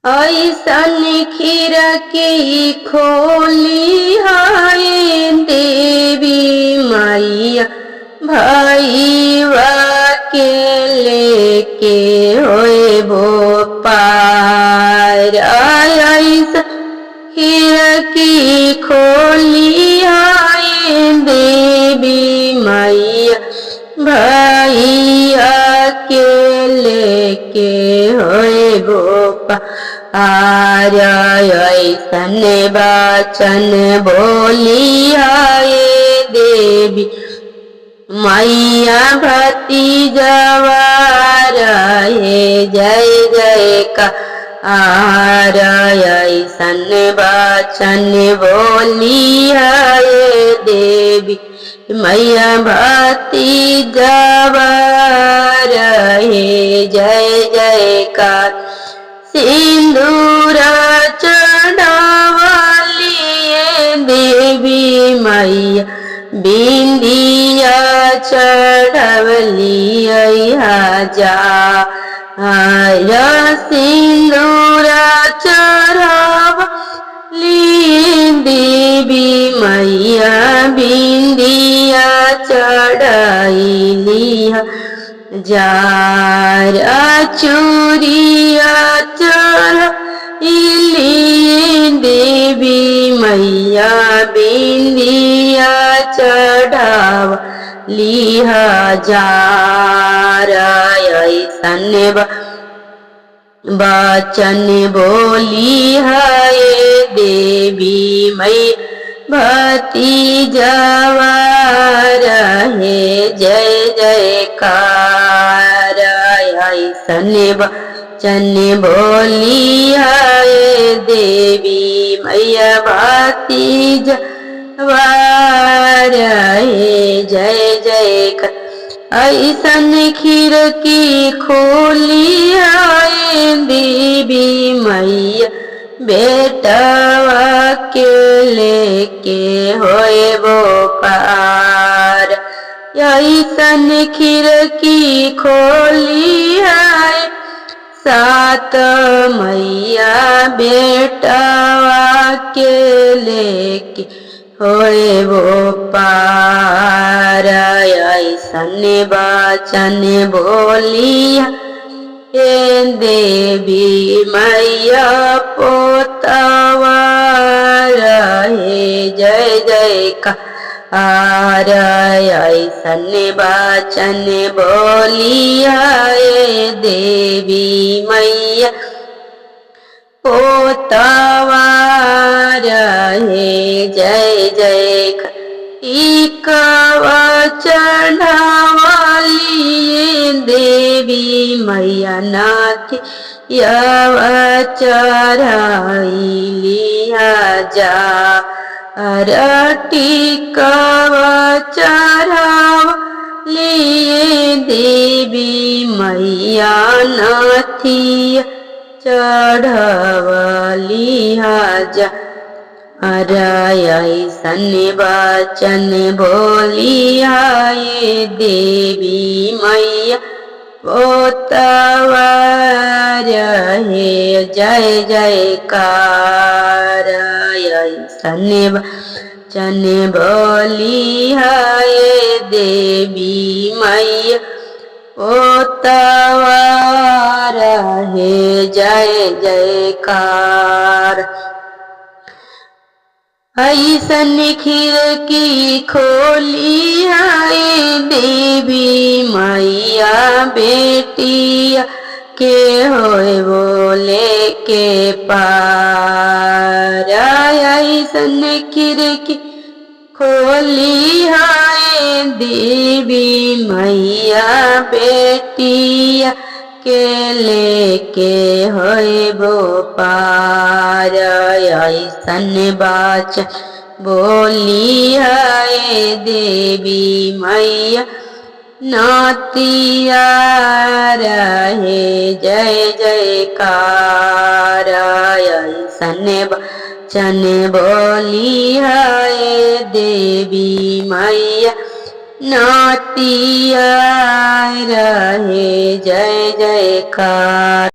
ऐसन खिड़की खोली है देवी मैया भैया के लेके होए वो पार। ऐसन खिड़की खोली है देवी मैया भैया के लेके होए वो पार। ऐसन वचन बोली है देवी मैया भतीजवा रहे जय जयकार। ऐसन वचन बोली है देवी मैया भतीजवा रहे जय जयकार। सिंदूर चढ़ावलिए देवी मैया बिंदिया चढ़वलिया जा। सिंदूर चढ़ावलिए देवी मैया बिंदिया चढ़ाइलिया जार। चूड़िया चढ़ाइलिए देवी मैया बिंदिया चढ़ावलिया जार। ऐसन वचन बोली है देवी मैया भतीजवा रहे जय जयकार। ऐसन वचन बोली है देवी मैया भतीजवा रहे जय जयकार। ऐसन खिड़की खोली है देवी मैया बेटवा के लेके होए वो पार। ऐसन खिड़की खोली है सात मैया बेटवा के लेके होए वो पार। ऐसन वचन बोली देवी मैया पोतवा रहे जय जयकार। ऐसन वचन बोली देवी मैया पोतवा रहे जय जयकार। इकवा चढ़ावलिए देवी मैया नाथ यव चढ़ाइलिया जा। टिकवा चढ़ावलिए देवी मैया नाथिया चढ़ावलिया जा। ऐसन वचन बोली है देवी मैया पोतवा रहे जय जयकार। ऐसन वचन बोली है देवी मैया पोतवा रहे जय जयकार। ऐसन खिड़की खोली है देवी मैया बेटिया के होए बोले के पार। ऐसन खिड़की खोली है देवी मैया बेटिया के लेके होए वो पार। ऐसन वचन बोली है देवी मैया नातिया रहे जय जयकार। ऐसन वचन बोली है देवी मैया नातिया रहे जय जयकार।